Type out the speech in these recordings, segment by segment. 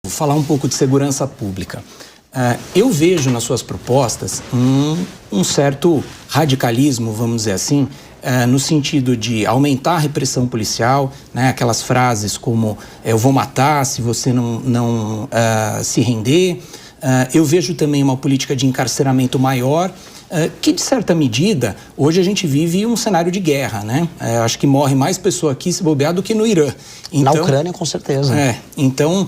Vou falar um pouco de segurança pública. Eu vejo nas suas propostas um certo radicalismo, vamos dizer assim, no sentido de aumentar a repressão policial, né? Aquelas frases como eu vou matar se você não se render. Eu vejo também uma política de encarceramento maior, que, de certa medida, hoje a gente vive um cenário de guerra, né? Acho que morre mais pessoa aqui se bobear do que no Irã. Então, na Ucrânia, com certeza. Então,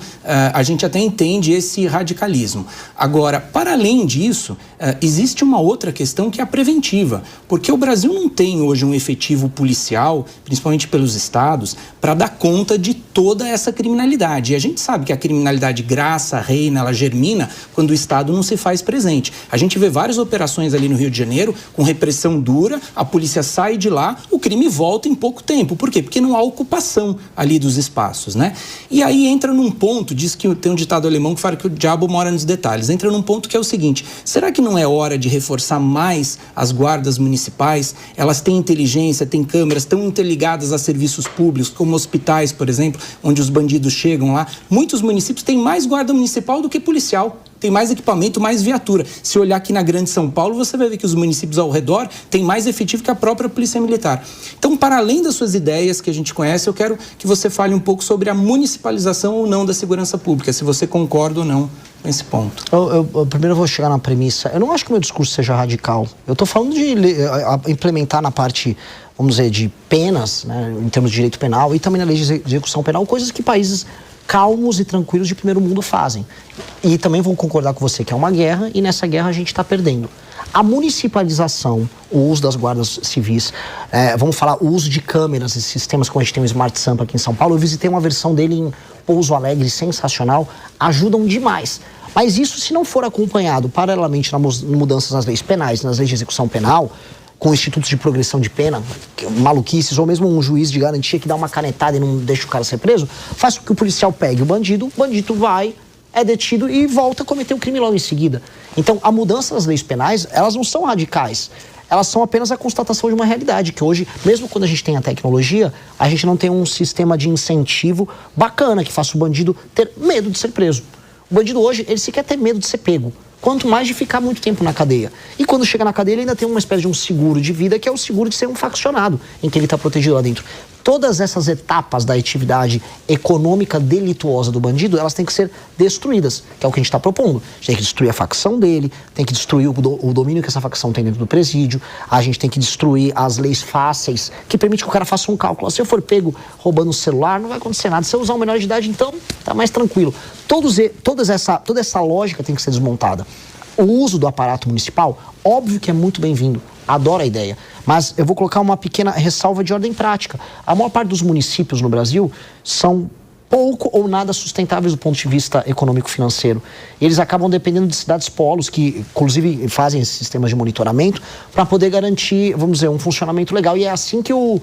a gente até entende esse radicalismo. Agora, para além disso, existe uma outra questão que é a preventiva, porque o Brasil não tem hoje um efetivo policial, principalmente pelos estados, para dar conta de toda essa criminalidade. E a gente sabe que a criminalidade graça, reina, ela germina quando o Estado não se faz presente. A gente vê várias operações ali no Rio de Janeiro, com repressão dura, a polícia sai de lá, o crime volta em pouco tempo. Por quê? Porque não há ocupação ali dos espaços, né? E aí entra num ponto, diz que tem um ditado alemão que fala que o diabo mora nos detalhes, entra num ponto que é o seguinte: será que não é hora de reforçar mais as guardas municipais? Elas têm inteligência, têm câmeras, estão interligadas a serviços públicos, como hospitais, por exemplo, onde os bandidos chegam lá. Muitos municípios têm mais guarda municipal do que policial. Tem mais equipamento, mais viatura. Se olhar aqui na Grande São Paulo, você vai ver que os municípios ao redor têm mais efetivo que a própria Polícia Militar. Então, para além das suas ideias que a gente conhece, eu quero que você fale um pouco sobre a municipalização ou não da segurança pública, se você concorda ou não com esse ponto. Eu primeiro vou chegar na premissa. Eu não acho que o meu discurso seja radical. Eu estou falando de implementar na parte, vamos dizer, de penas, né, em termos de direito penal, e também na lei de execução penal, coisas que países calmos e tranquilos de primeiro mundo fazem. E também vou concordar com você que é uma guerra, e nessa guerra a gente está perdendo. A municipalização, o uso das guardas civis, vamos falar, o uso de câmeras e sistemas, como a gente tem o Smart Sampa aqui em São Paulo. Eu visitei uma versão dele em Pouso Alegre, sensacional, ajudam demais. Mas isso, se não for acompanhado paralelamente nas mudanças nas leis penais, nas leis de execução penal, com institutos de progressão de pena, maluquices, ou mesmo um juiz de garantia que dá uma canetada e não deixa o cara ser preso, faz com que o policial pegue o bandido vai, é detido e volta a cometer o crime logo em seguida. Então, a mudança das leis penais, elas não são radicais. Elas são apenas a constatação de uma realidade, que hoje, mesmo quando a gente tem a tecnologia, a gente não tem um sistema de incentivo bacana que faça o bandido ter medo de ser preso. O bandido hoje, ele sequer tem medo de ser pego, quanto mais de ficar muito tempo na cadeia. E quando chega na cadeia, ele ainda tem uma espécie de um seguro de vida, que é o seguro de ser um faccionado, em que ele está protegido lá dentro. Todas essas etapas da atividade econômica delituosa do bandido, elas têm que ser destruídas, que é o que a gente está propondo. A gente tem que destruir a facção dele, tem que destruir o domínio que essa facção tem dentro do presídio, a gente tem que destruir as leis fáceis, que permite que o cara faça um cálculo. Se eu for pego roubando um celular, não vai acontecer nada. Se eu usar um menor de idade, então, tá mais tranquilo. Toda essa lógica tem que ser desmontada. O uso do aparato municipal, óbvio que é muito bem-vindo. Adoro a ideia. Mas eu vou colocar uma pequena ressalva de ordem prática. A maior parte dos municípios no Brasil são pouco ou nada sustentáveis do ponto de vista econômico-financeiro. Eles acabam dependendo de cidades polos, que inclusive fazem esses sistemas de monitoramento, para poder garantir, vamos dizer, um funcionamento legal. E é assim que o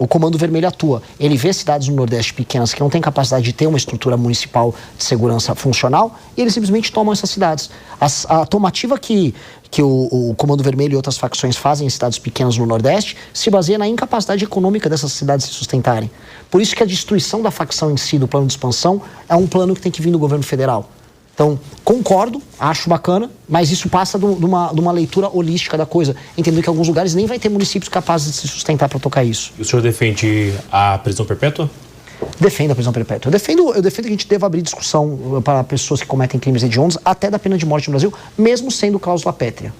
Comando Vermelho atua. Ele vê cidades no Nordeste pequenas que não têm capacidade de ter uma estrutura municipal de segurança funcional, e eles simplesmente tomam essas cidades. A tomativa que o Comando Vermelho e outras facções fazem em cidades pequenas no Nordeste se baseia na incapacidade econômica dessas cidades se sustentarem. Por isso que a destruição da facção em si, do plano de expansão, é um plano que tem que vir do governo federal. Então, concordo, acho bacana, mas isso passa de uma leitura holística da coisa, entendendo que em alguns lugares nem vai ter municípios capazes de se sustentar para tocar isso. E o senhor defende a prisão perpétua? Defendo a prisão perpétua. Eu defendo que a gente deva abrir discussão para pessoas que cometem crimes hediondos, até da pena de morte no Brasil, mesmo sendo cláusula pétrea.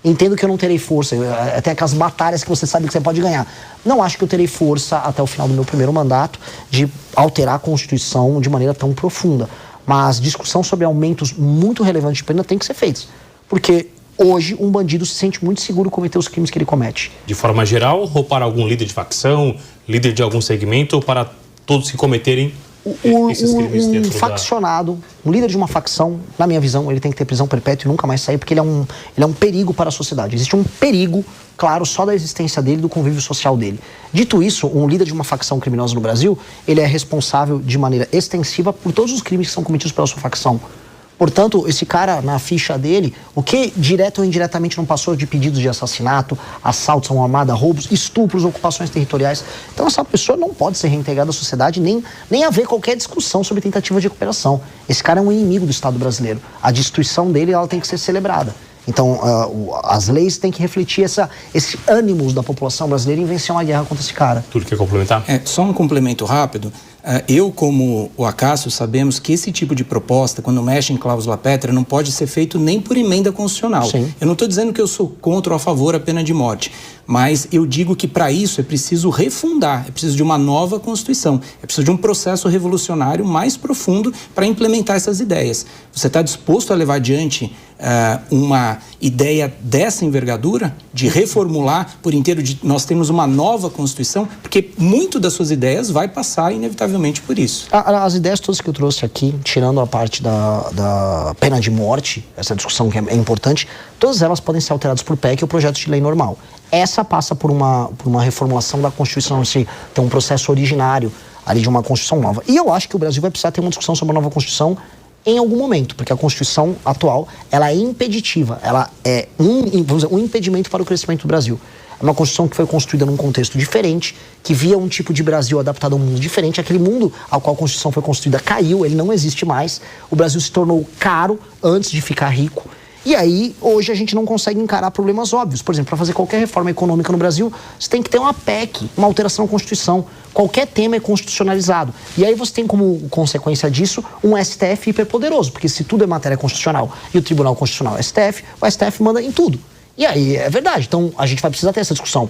Entendo que eu não terei força, até aquelas batalhas que você sabe que você pode ganhar. Não acho que eu terei força até o final do meu primeiro mandato de alterar a Constituição de maneira tão profunda. Mas discussão sobre aumentos muito relevantes de pena tem que ser feita. Porque hoje um bandido se sente muito seguro cometer os crimes que ele comete. De forma geral, ou para algum líder de facção, líder de algum segmento, ou para todos que cometerem esses crimes dentro faccionado, um líder de uma facção, na minha visão, ele tem que ter prisão perpétua e nunca mais sair, porque ele é um perigo para a sociedade. Existe um perigo, claro, só da existência dele, do convívio social dele. Dito isso, um líder de uma facção criminosa no Brasil, ele é responsável de maneira extensiva por todos os crimes que são cometidos pela sua facção. Portanto, esse cara, na ficha dele, o que direto ou indiretamente não passou de pedidos de assassinato, assaltos a uma armada, roubos, estupros, ocupações territoriais. Então, essa pessoa não pode ser reintegrada à sociedade, nem haver qualquer discussão sobre tentativa de recuperação. Esse cara é um inimigo do Estado brasileiro. A destruição dele, ela tem que ser celebrada. Então, as leis têm que refletir esse ânimo da população brasileira em vencer uma guerra contra esse cara. Tudo quer complementar? Só um complemento rápido. Eu, como o Acácio, sabemos que esse tipo de proposta, quando mexe em cláusula pétrea, não pode ser feito nem por emenda constitucional. Sim. Eu não estou dizendo que eu sou contra ou a favor da pena de morte, mas eu digo que para isso é preciso refundar, é preciso de uma nova Constituição, é preciso de um processo revolucionário mais profundo para implementar essas ideias. Você está disposto a levar adiante uma ideia dessa envergadura, de reformular por inteiro, nós temos uma nova Constituição, porque muito das suas ideias vai passar inevitavelmente por isso. As ideias todas que eu trouxe aqui, tirando a parte da pena de morte, essa discussão que é importante, todas elas podem ser alteradas por PEC ou projeto de lei normal. Essa passa por uma reformulação da Constituição, se tem um processo originário ali de uma Constituição nova. E eu acho que o Brasil vai precisar ter uma discussão sobre a nova Constituição em algum momento, porque a Constituição atual, ela é impeditiva, ela é um impedimento para o crescimento do Brasil. É uma Constituição que foi construída num contexto diferente, que via um tipo de Brasil adaptado a um mundo diferente. Aquele mundo ao qual a Constituição foi construída caiu, ele não existe mais. O Brasil se tornou caro antes de ficar rico. E aí, hoje, a gente não consegue encarar problemas óbvios. Por exemplo, para fazer qualquer reforma econômica no Brasil, você tem que ter uma PEC, uma alteração à Constituição. Qualquer tema é constitucionalizado. E aí você tem como consequência disso um STF hiperpoderoso, porque se tudo é matéria constitucional e o Tribunal Constitucional é STF, o STF manda em tudo. E aí, é verdade. Então, a gente vai precisar ter essa discussão.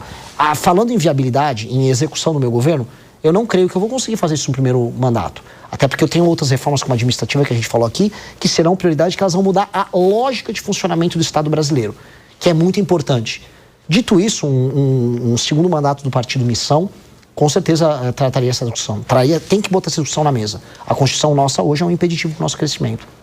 Falando em viabilidade, em execução do meu governo, eu não creio que eu vou conseguir fazer isso no primeiro mandato. Até porque eu tenho outras reformas como a administrativa que a gente falou aqui, que serão prioridade, que elas vão mudar a lógica de funcionamento do Estado brasileiro, que é muito importante. Dito isso, um segundo mandato do Partido Missão, com certeza trataria essa discussão. Tem que botar essa discussão na mesa. A Constituição nossa hoje é um impeditivo para o nosso crescimento.